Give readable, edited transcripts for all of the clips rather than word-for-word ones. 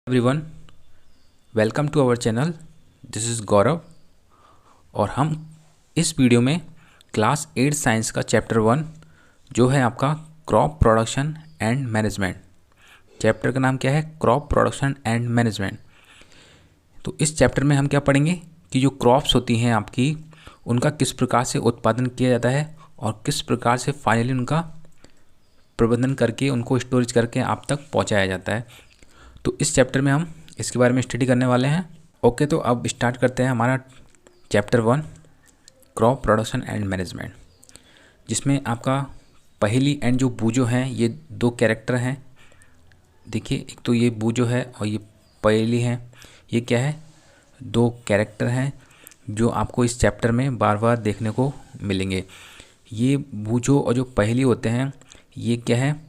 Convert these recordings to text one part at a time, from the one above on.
Everyone, welcome to our channel. This is Gaurav और हम इस वीडियो में क्लास 8 साइंस का चैप्टर 1 जो है आपका crop production and management. Chapter का नाम क्या है? Crop production and management. तो इस चैप्टर में हम क्या पढ़ेंगे कि जो क्रॉप्स होती हैं आपकी, उनका किस प्रकार से उत्पादन किया जाता है और किस प्रकार से फाइनली उनका प्रबंधन करके उनको स्टोरेज करके आप तक पहुंचाया जाता है। तो इस चैप्टर में हम इसके बारे में स्टडी करने वाले हैं। ओके, तो अब स्टार्ट करते हैं हमारा chapter 1 crop production and management, जिसमें आपका पहेली एंड जो बूजो हैं ये दो कैरेक्टर हैं। देखिए, एक तो ये बूजो है और ये पहेली है। ये क्या है? दो कैरेक्टर हैं जो आपको इस चैप्टर में बार बार देखने को मिलेंगे। ये बूजो और जो पहेली होते हैं ये क्या है?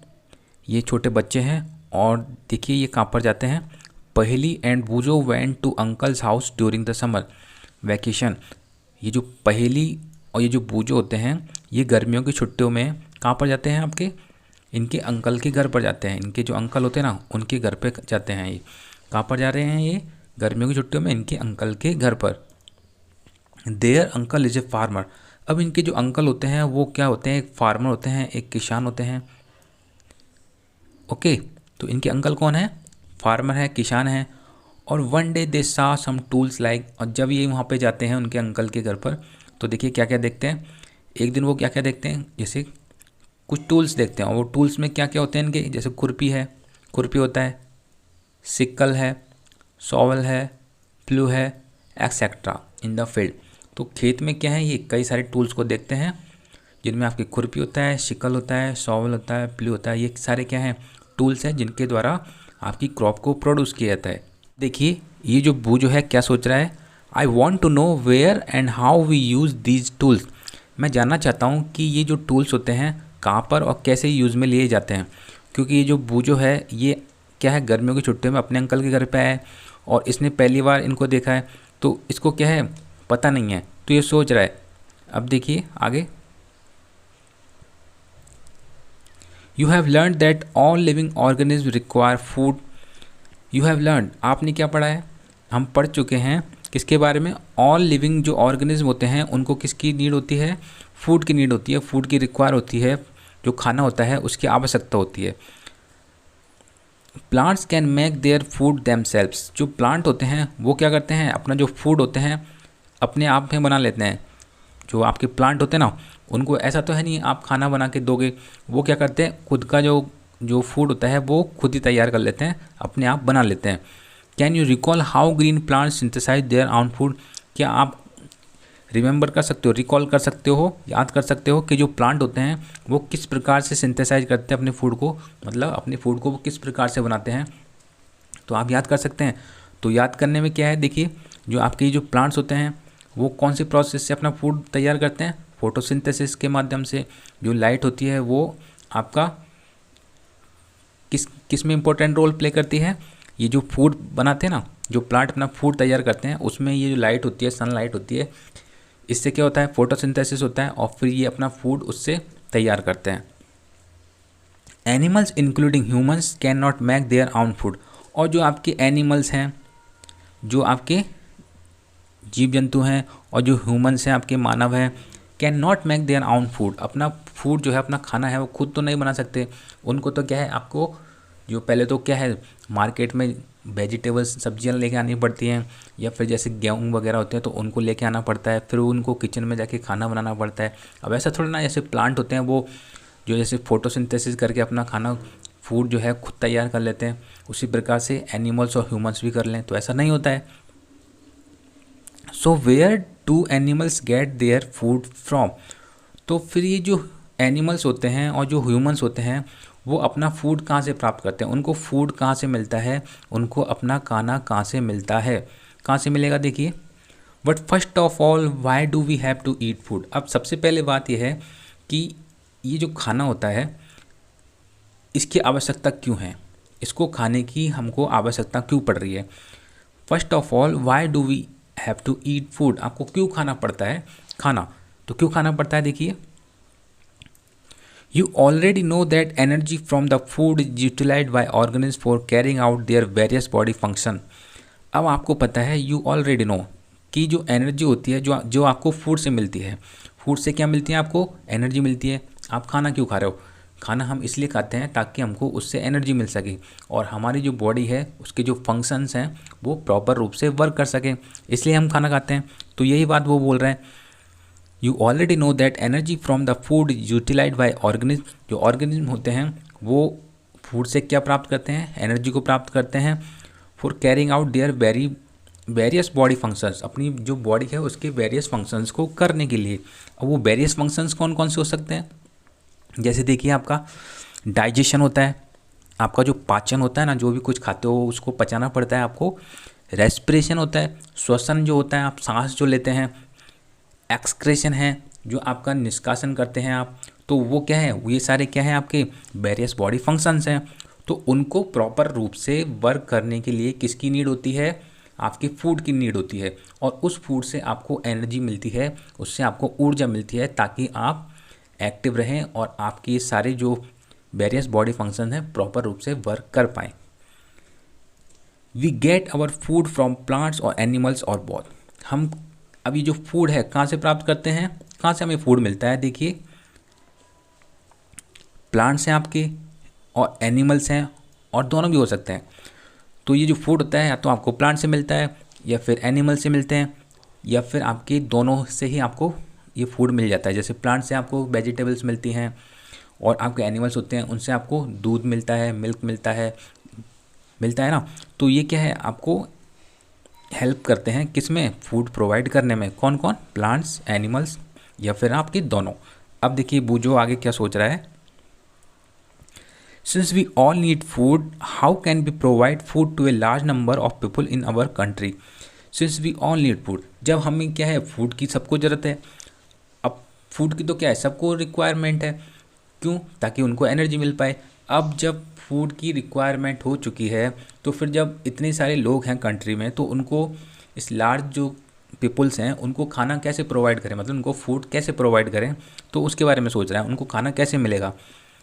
ये छोटे बच्चे हैं और देखिए ये कहाँ पर जाते हैं। Paheli and Boojho went to uncle's house during the summer vacation. ये जो पहेली और ये जो बूजो होते हैं ये गर्मियों की छुट्टियों में कहाँ पर जाते हैं? आपके इनके अंकल के घर पर जाते हैं। इनके जो अंकल होते हैं ना, उनके घर पे जाते हैं। ये कहाँ पर जा रहे हैं? ये गर्मियों की छुट्टियों में इनके अंकल के घर पर। There uncle is a farmer. अब इनके जो अंकल होते हैं वो क्या होते हैं? एक फार्मर होते हैं, एक किसान होते हैं। ओके, तो इनके अंकल कौन है? फार्मर है, किसान है। और वन डे दे सा सम टूल्स लाइक, और जब ये वहाँ पे जाते हैं उनके अंकल के घर पर तो देखिए क्या क्या देखते हैं। एक दिन वो क्या क्या देखते हैं, जैसे कुछ टूल्स देखते हैं। और वो टूल्स में क्या क्या होते हैं इनके? जैसे खुरपी है, खुरपी होता है, सिक्कल है, शॉवल है, प्लू है, एक्सेट्रा इन द फील्ड। तो खेत में क्या है, ये कई सारे टूल्स को देखते हैं जिनमें आपकी खुरपी होता है, शिकल होता है, शॉवल होता है, प्लू होता है। ये सारे क्या हैं? टूल्स हैं जिनके द्वारा आपकी क्रॉप को प्रोड्यूस किया जाता है। देखिए ये जो बू जो है क्या सोच रहा है? I want to know where and how we use these tools. मैं जानना चाहता हूँ कि ये जो टूल्स होते हैं कहाँ पर और कैसे यूज़ में लिए जाते हैं। क्योंकि ये जो बू जो है ये क्या है, गर्मियों की छुट्टियों में अपने अंकल के घर पे आया है और इसने पहली बार इनको देखा है, तो इसको क्या है, पता नहीं है, तो ये सोच रहा है। अब देखिए आगे, you have learn that all living organism require food. You have learn, आपने क्या पढ़ा है? हम पढ़ चुके हैं किसके बारे में? ऑल लिविंग जो ऑर्गेनिज्म होते हैं उनको किसकी नीड होती है? फूड की नीड होती है, फूड की रिक्वायर होती है। जो खाना होता है उसकी आवश्यकता होती है। Plants can make their food themselves. जो प्लांट होते हैं वो क्या करते हैं? अपना जो फूड होते हैं अपने आप में बना लेते हैं। जो आपके प्लांट होते हैं ना, उनको ऐसा तो है नहीं आप खाना बना के दोगे। वो क्या करते हैं? खुद का जो जो फूड होता है वो खुद ही तैयार कर लेते हैं, अपने आप बना लेते हैं। Can you recall how green plant synthesize their own food. क्या आप रिमेंबर कर सकते हो, रिकॉल कर सकते हो, याद कर सकते हो कि जो प्लांट होते हैं वो किस प्रकार से सिंथेसाइज करते हैं अपने फूड को, मतलब अपने फूड को वो किस प्रकार से बनाते हैं? तो आप याद कर सकते हैं। तो याद करने में क्या है, देखिए जो आपके जो प्लांट्स होते हैं वो कौन सी प्रोसेस से अपना फूड तैयार करते हैं? फोटोसिंथेसिस के माध्यम से। जो लाइट होती है वो आपका किस में इंपॉर्टेंट रोल प्ले करती है? ये जो फूड बनाते हैं ना, जो प्लांट अपना फूड तैयार करते हैं उसमें ये जो लाइट होती है, सनलाइट होती है, इससे क्या होता है? फोटोसिंथेसिस होता है और फिर ये अपना फूड उससे तैयार करते हैं। Animals including humans can not make their own food. और जो आपके एनिमल्स हैं, जो आपके जीव जंतु हैं और जो ह्यूमंस हैं, आपके मानव हैं, can not make their own food. अपना फूड जो है, अपना खाना है वो खुद तो नहीं बना सकते। उनको तो क्या है, आपको जो पहले तो क्या है, मार्केट में वेजिटेबल्स सब्जियां लेके आनी पड़ती हैं, या फिर जैसे गेहूँ वगैरह होते हैं तो उनको लेके आना पड़ता है, फिर उनको किचन में जाके खाना बनाना पड़ता है। अब ऐसा थोड़ा ना, जैसे प्लांट होते हैं वो जो जैसे फोटोसिंथेसिस करके अपना खाना फूड जो है खुद तैयार कर लेते हैं, उसी प्रकार से एनिमल्स और ह्यूमंस भी कर लें, तो ऐसा नहीं होता है। So where do animals get their food from. तो फिर ये जो एनिमल्स होते हैं और जो ह्यूमंस होते हैं वो अपना फूड कहाँ से प्राप्त करते हैं? उनको फूड कहाँ से मिलता है? उनको अपना खाना कहाँ से मिलता है? कहाँ से मिलेगा? देखिए, but first of all why do we have to eat food. अब सबसे पहले बात यह है कि ये जो खाना होता है इसकी आवश्यकता क्यों है? इसको खाने की हमको आवश्यकता क्यों पड़ रही है? First of all why do we have to eat food. आपको क्यों खाना पड़ता है खाना? तो क्यों खाना पड़ता है? देखिए, You already know that energy from the food is utilized by organisms for carrying out their various body function. अब आपको पता है, you already know कि जो एनर्जी होती है जो जो आपको फूड से मिलती है, फूड से क्या मिलती है, आपको एनर्जी मिलती है। आप खाना क्यों खा रहे हो? खाना हम इसलिए खाते हैं ताकि हमको उससे एनर्जी मिल सके और हमारी जो बॉडी है उसके जो फंक्शंस हैं वो प्रॉपर रूप से वर्क कर सकें, इसलिए हम खाना खाते हैं। तो यही बात वो बोल रहे हैं, you already know that energy from the food utilize by organism. जो ऑर्गेनिज्म होते हैं वो फूड से क्या प्राप्त करते हैं, एनर्जी को प्राप्त करते हैं for carrying out their various body functions, अपनी जो बॉडी है उसके वेरियस फंक्शंस को करने के लिए। अब वो वेरियस फंक्शंस कौन कौन से हो सकते हैं? जैसे देखिए, आपका डाइजेशन होता है, आपका जो पाचन होता है ना, जो भी कुछ खाते हो उसको पचाना पड़ता है आपको। रेस्पिरेशन होता है, श्वसन जो होता है, आप सांस जो लेते हैं। एक्सक्रेशन है, जो आपका निष्कासन करते हैं आप, तो वो क्या है, ये सारे क्या है आपके वेरियस बॉडी फंक्शंस हैं। तो उनको प्रॉपर रूप से वर्क करने के लिए किसकी नीड होती है, आपकी फूड की नीड होती है। और उस फूड से आपको एनर्जी मिलती है, उससे आपको ऊर्जा मिलती है ताकि आप एक्टिव रहें और आपकी ये सारे जो वेरियस बॉडी फंक्शन हैं प्रॉपर रूप से वर्क कर पाएँ। We get our food from plants और एनिमल्स और बोथ। हम अभी जो फूड है कहाँ से प्राप्त करते हैं, कहाँ से हमें फूड मिलता है? देखिए, प्लांट्स हैं आपके और एनिमल्स हैं, और दोनों भी हो सकते हैं। तो ये जो फूड होता है या तो आपको प्लांट से मिलता है या फिर एनिमल से मिलते हैं, या फिर आपके दोनों से ही आपको ये फूड मिल जाता है। जैसे प्लांट से आपको वेजिटेबल्स मिलती हैं और आपके एनिमल्स होते हैं उनसे आपको दूध मिलता है, मिल्क मिलता है ना। तो ये क्या है, आपको हेल्प करते हैं किस में, फूड प्रोवाइड करने में। कौन कौन? प्लांट्स, एनिमल्स या फिर आपके दोनों। अब देखिए बूजो आगे क्या सोच रहा है, since we all need food how can be provide food to a large number of people in our country. Since we all need food, जब हमें क्या है, फूड की सबको ज़रूरत है। अब फूड की तो क्या है, सबको रिक्वायरमेंट है। क्यों? ताकि उनको एनर्जी मिल पाए। अब जब फूड की रिक्वायरमेंट हो चुकी है तो फिर जब इतने सारे लोग हैं कंट्री में, तो उनको इस लार्ज जो पीपल्स हैं उनको खाना कैसे प्रोवाइड करें, मतलब उनको फूड कैसे प्रोवाइड करें, तो उसके बारे में सोच रहा है, उनको खाना कैसे मिलेगा।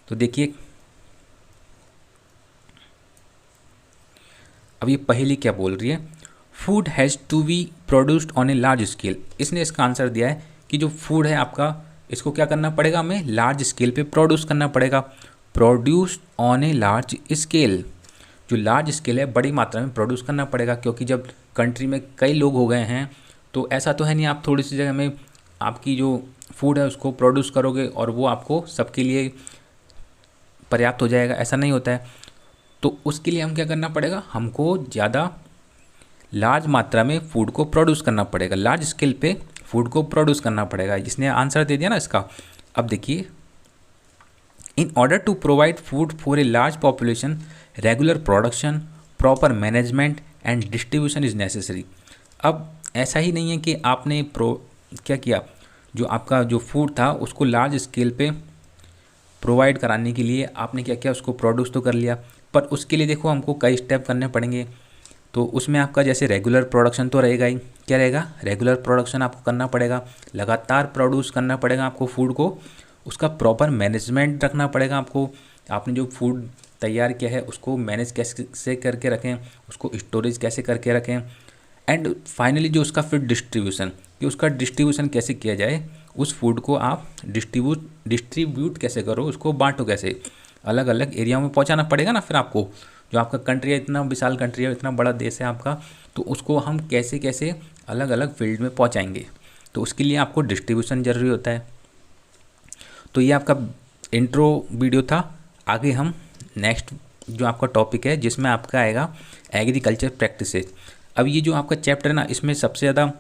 तो देखिए, अब ये पहली क्या बोल रही है, food has to be produced on a large scale. इसने इसका आंसर दिया है कि जो फूड है आपका, इसको क्या करना पड़ेगा, हमें लार्ज स्केल पे प्रोड्यूस करना पड़ेगा। Produce on a large scale, जो लार्ज स्केल है बड़ी मात्रा में प्रोड्यूस करना पड़ेगा, क्योंकि जब कंट्री में कई लोग हो गए हैं तो ऐसा तो है नहीं आप थोड़ी सी जगह में आपकी जो फूड है उसको प्रोड्यूस करोगे और वो आपको सबके लिए पर्याप्त हो जाएगा, ऐसा नहीं होता है। तो उसके लिए हम क्या करना पड़ेगा, हमको ज़्यादा लार्ज मात्रा में फूड को प्रोड्यूस करना पड़ेगा, लार्ज स्केल पे फूड को प्रोड्यूस करना पड़ेगा। इसने आंसर दे दिया ना इसका। अब देखिए, in order to provide food for a large population regular production, proper management and distribution is necessary. अब ऐसा ही नहीं है कि आपने क्या किया, जो आपका जो फूड था उसको लार्ज स्केल पे प्रोवाइड कराने के लिए आपने क्या किया, उसको प्रोड्यूस तो कर लिया, पर उसके लिए देखो हमको कई स्टेप करने पड़ेंगे। तो उसमें आपका जैसे रेगुलर प्रोडक्शन तो रहेगा ही, क्या रहेगा, रेगुलर प्रोडक्शन आपको करना पड़ेगा, लगातार प्रोड्यूस करना पड़ेगा आपको फूड को। उसका प्रॉपर मैनेजमेंट रखना पड़ेगा आपको, आपने जो फूड तैयार किया है उसको मैनेज कैसे करके रखें, उसको स्टोरेज कैसे करके रखें। एंड फाइनली जो उसका फिर डिस्ट्रीब्यूशन, कि उसका डिस्ट्रीब्यूशन कैसे किया जाए, उस फूड को आप डिस्ट्रीब्यूट कैसे करो, उसको बांटो कैसे, अलग अलग एरिया में पहुंचाना पड़ेगा ना। फिर आपको जो आपका कंट्री है, इतना विशाल कंट्री है, इतना बड़ा देश है आपका, तो उसको हम कैसे कैसे अलग अलग फील्ड में पहुंचाएंगे, तो उसके लिए आपको डिस्ट्रीब्यूशन ज़रूरी होता है। तो ये आपका इंट्रो वीडियो था। आगे हम नेक्स्ट जो आपका टॉपिक है जिसमें आपका आएगा एग्रीकल्चर प्रैक्टिसेज। अब ये जो आपका चैप्टर है ना, इसमें सबसे ज़्यादा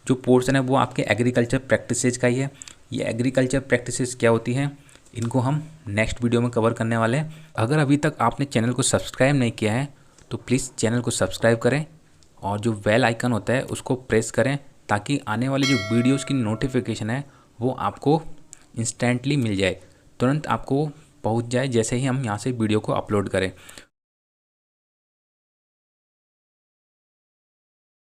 जो पोर्शन है वो आपके एग्रीकल्चर प्रैक्टिसेज का ही है। ये एग्रीकल्चर प्रैक्टिसेज क्या होती हैं, इनको हम नेक्स्ट वीडियो में कवर करने वाले हैं। अगर अभी तक आपने चैनल को सब्सक्राइब नहीं किया है तो प्लीज़ चैनल को सब्सक्राइब करें और जो बेल आइकन होता है उसको प्रेस करें, ताकि आने वाली जो वीडियोस की नोटिफिकेशन है वो आपको इंस्टेंटली मिल जाए, तुरंत आपको पहुंच जाए जैसे ही हम यहाँ से वीडियो को अपलोड करें।